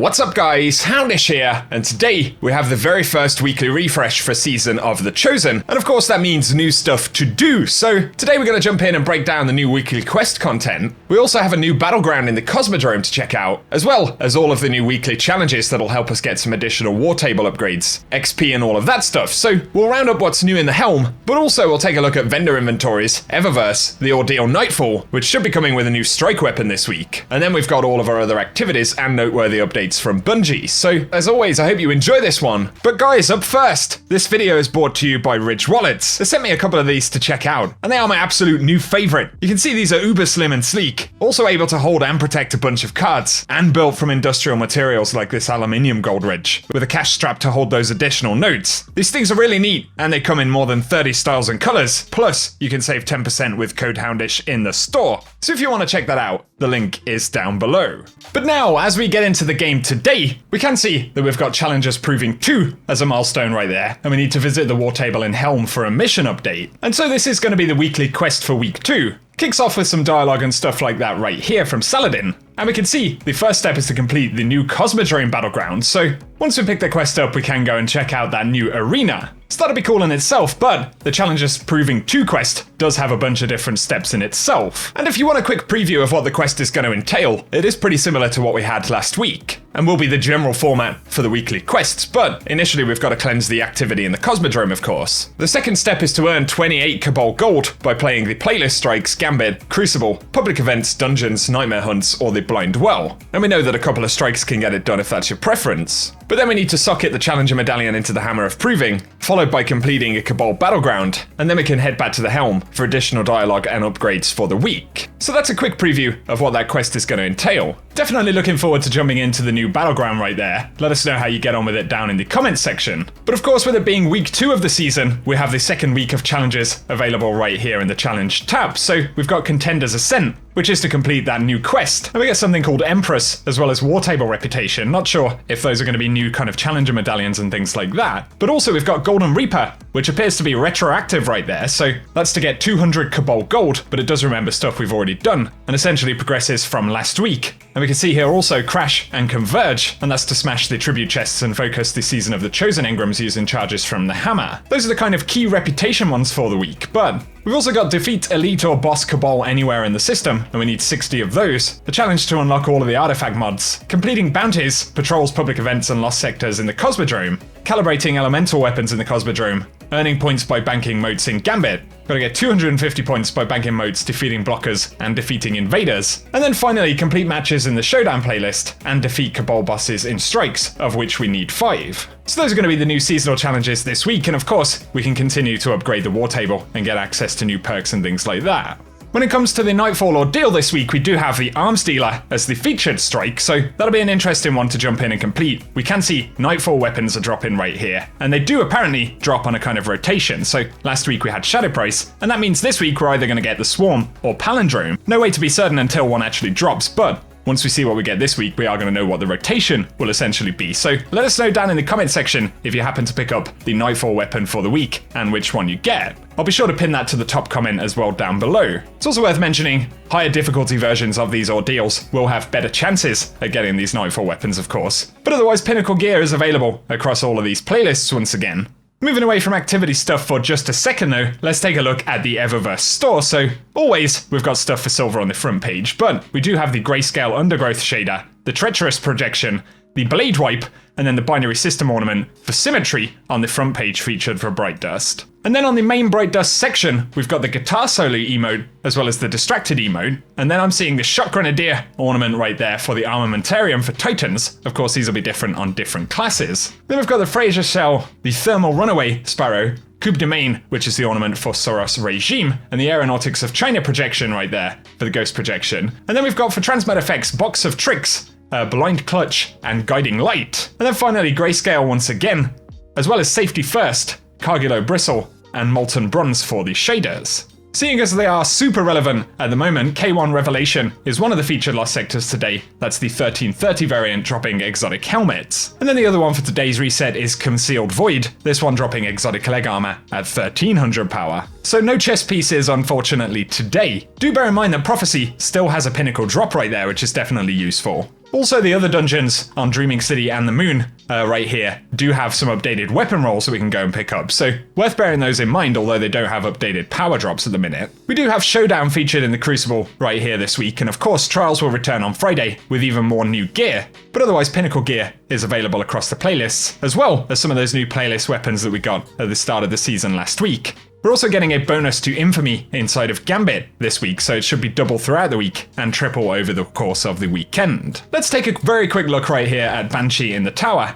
What's up guys, Houndish here, and today we have the very first weekly refresh for season of The Chosen, and of course that means new stuff to do, so today we're going to jump in and break down the new weekly quest content. We also have a new Battleground in the Cosmodrome to check out, as well as all of the new weekly challenges that'll help us get some additional war table upgrades, XP and all of that stuff, so we'll round up what's new in the HELM, but also we'll take a look at vendor inventories, Eververse, the ordeal Nightfall, which should be coming with a new strike weapon this week, and then we've got all of our other activities and noteworthy updates from Bungie. So as always, I hope you enjoy this one. But guys, up first, this video is brought to you by Ridge Wallets. They sent me a couple of these to check out, and they are my absolute new favorite. You can see these are uber slim and sleek, also able to hold and protect a bunch of cards, and built from industrial materials like this aluminium gold ridge, with a cash strap to hold those additional notes. These things are really neat, and they come in more than 30 styles and colors, plus you can save 10% with code Houndish in the store. So if you want to check that out, the link is down below. But now, as we get into the game today, we can see that we've got Challengers Proving 2 as a milestone right there, and we need to visit the war table in HELM for a mission update. And so this is going to be the weekly quest for week 2. Kicks off with some dialogue and stuff like that right here from Saladin. And we can see the first step is to complete the new Cosmodrome Battleground, so once we pick the quest up, we can go and check out that new arena. So that'll be cool in itself, but the Challengers Proving 2 quest does have a bunch of different steps in itself. And if you want a quick preview of what the quest is going to entail, it is pretty similar to what we had last week, and will be the general format for the weekly quests, but initially we've got to cleanse the activity in the Cosmodrome, of course. The second step is to earn 28 Cabal Gold by playing the Playlist Strikes, Gambit, Crucible, Public Events, Dungeons, Nightmare Hunts, or the Blind Well. And we know that a couple of strikes can get it done if that's your preference. But then we need to socket the Challenger Medallion into the Hammer of Proving, followed by completing a Cabal Battleground, and then we can head back to the HELM for additional dialogue and upgrades for the week. So that's a quick preview of what that quest is going to entail. Definitely looking forward to jumping into the new Battleground right there. Let us know how you get on with it down in the comments section. But of course, with it being week 2 of the season, we have the second week of challenges available right here in the challenge tab. So we've got Contender's Ascent, which is to complete that new quest. And we get something called Empress, as well as War Table Reputation. Not sure if those are going to be new kind of challenger medallions and things like that. But also we've got Golden Reaper, which appears to be retroactive right there. So that's to get 200 Cabal Gold, but it does remember stuff we've already done, and essentially progresses from last week. And we can see here also Crash and Converge, and that's to smash the tribute chests and focus the Season of the Chosen engrams using charges from the hammer. Those are the kind of key reputation ones for the week, but we've also got Defeat Elite or Boss Cabal anywhere in the system, and we need 60 of those. The challenge to unlock all of the artifact mods, completing bounties, patrols, public events, and lost sectors in the Cosmodrome, calibrating elemental weapons in the Cosmodrome, earning points by banking motes in Gambit. Gotta get 250 points by banking motes, defeating blockers, and defeating invaders. And then finally, complete matches in the Showdown playlist, and defeat Cabal bosses in strikes, of which we need 5. So those are going to be the new seasonal challenges this week, and of course, we can continue to upgrade the war table and get access to new perks and things like that. When it comes to the Nightfall ordeal this week, we do have the Arms Dealer as the featured strike, so that'll be an interesting one to jump in and complete. We can see Nightfall weapons are dropping right here, and they do apparently drop on a kind of rotation. So last week we had Shadow Price, and that means this week we're either going to get the Swarm or Palindrome. No way to be certain until one actually drops, but once we see what we get this week, we are going to know what the rotation will essentially be. So let us know down in the comment section if you happen to pick up the Nightfall weapon for the week and which one you get. I'll be sure to pin that to the top comment as well down below. It's also worth mentioning, higher difficulty versions of these ordeals will have better chances at getting these Nightfall weapons, of course. But otherwise, Pinnacle gear is available across all of these playlists once again. Moving away from activity stuff for just a second though, let's take a look at the Eververse store. So always, we've got stuff for silver on the front page, but we do have the Grayscale Undergrowth shader, the Treacherous projection, the Blade Wipe, and then the Binary System ornament for symmetry on the front page featured for Bright Dust. And then on the main Bright Dust section, we've got the Guitar Solo emote, as well as the Distracted emote. And then I'm seeing the Shot Grenadier ornament right there for the Armamentarium for Titans. Of course, these will be different on different classes. Then we've got the Fraser Shell, the Thermal Runaway Sparrow, Coupe de Main, which is the ornament for Soros Regime, and the Aeronautics of China projection right there for the Ghost projection. And then we've got for Transmut Effects, Box of Tricks, Blind Clutch, and Guiding Light. And then finally Grayscale once again, as well as Safety First, Cargulo Bristle, and Molten Bronze for the shaders. Seeing as they are super relevant at the moment, K1 Revelation is one of the featured lost sectors today. That's the 1330 variant dropping exotic helmets. And then the other one for today's reset is Concealed Void, this one dropping exotic leg armor at 1300 power. So no chess pieces unfortunately today. Do bear in mind that Prophecy still has a Pinnacle drop right there, which is definitely useful. Also, the other dungeons on Dreaming City and the Moon right here do have some updated weapon rolls that we can go and pick up, so worth bearing those in mind, although they don't have updated power drops at the minute. We do have Showdown featured in the Crucible right here this week, and of course Trials will return on Friday with even more new gear, but otherwise Pinnacle gear is available across the playlists, as well as some of those new playlist weapons that we got at the start of the season last week. We're also getting a bonus to Infamy inside of Gambit this week, so it should be double throughout the week and triple over the course of the weekend. Let's take a very quick look right here at Banshee in the tower.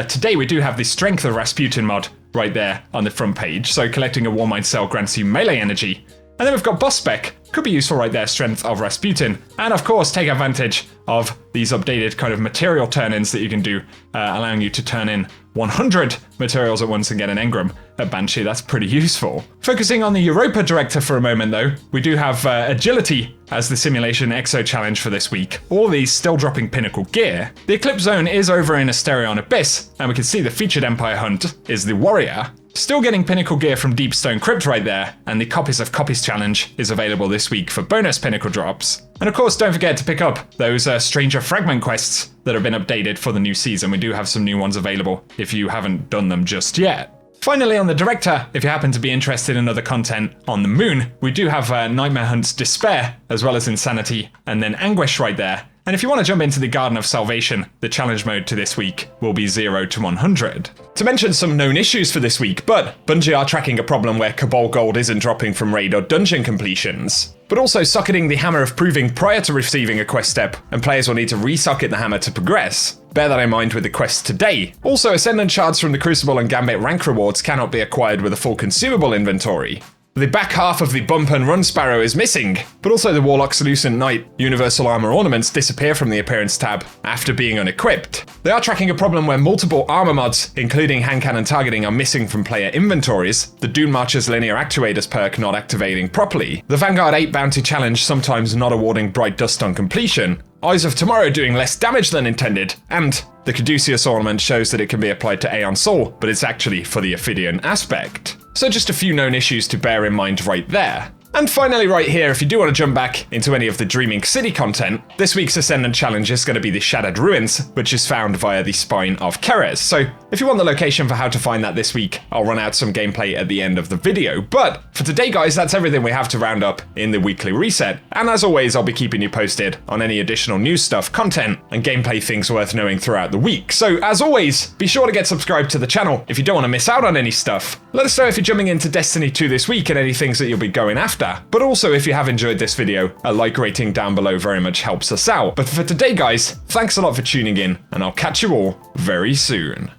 Today we do have the Strength of Rasputin mod right there on the front page, so collecting a Warmind cell grants you melee energy. And then we've got boss spec, could be useful right there, Strength of Rasputin. And of course, take advantage of these updated kind of material turn-ins that you can do, allowing you to turn in 100 materials at once and get an engram at Banshee. That's pretty useful. Focusing on the Europa director for a moment though, we do have Agility as the Simulation Exo challenge for this week. All these still dropping Pinnacle gear. The Eclipse Zone is over in Asterion Abyss, and we can see the featured Empire Hunt is the Warrior. Still getting Pinnacle gear from Deepstone Crypt right there, and the Copies of Copies challenge is available this week for bonus Pinnacle drops. And of course, don't forget to pick up those Stranger Fragment quests that have been updated for the new season. We do have some new ones available if you haven't done them just yet. Finally, on the Director, if you happen to be interested in other content on the Moon, we do have Nightmare Hunt's Despair, as well as Insanity, and then Anguish right there. And if you want to jump into the Garden of Salvation, the challenge mode to this week will be 0 to 100. To mention some known issues for this week, but Bungie are tracking a problem where Cabal Gold isn't dropping from raid or dungeon completions, but also socketing the Hammer of Proving prior to receiving a quest step, and players will need to resocket the hammer to progress. Bear that in mind with the quest today. Also, Ascendant Shards from the Crucible and Gambit rank rewards cannot be acquired with a full consumable inventory. The back half of the Bump and Run Sparrow is missing, but also the Warlock's Lucent Knight Universal Armor ornaments disappear from the Appearance tab after being unequipped. They are tracking a problem where multiple armor mods, including hand cannon targeting, are missing from player inventories, the Dune Marcher's Linear Actuators perk not activating properly, the Vanguard 8 Bounty Challenge sometimes not awarding Bright Dust on completion, Eyes of Tomorrow doing less damage than intended, and the Caduceus ornament shows that it can be applied to Aeon Soul, but it's actually for the Ophidian aspect. So just a few known issues to bear in mind right there. And finally right here, if you do want to jump back into any of the Dreaming City content, this week's Ascendant Challenge is going to be the Shattered Ruins, which is found via the Spine of Keres. So if you want the location for how to find that this week, I'll run out some gameplay at the end of the video. But for today guys, that's everything we have to round up in the weekly reset. And as always, I'll be keeping you posted on any additional news stuff, content, and gameplay things worth knowing throughout the week. So as always, be sure to get subscribed to the channel if you don't want to miss out on any stuff. Let us know if you're jumping into Destiny 2 this week and any things that you'll be going after. But also, if you have enjoyed this video, a like rating down below very much helps us out. But for today guys, thanks a lot for tuning in, and I'll catch you all very soon.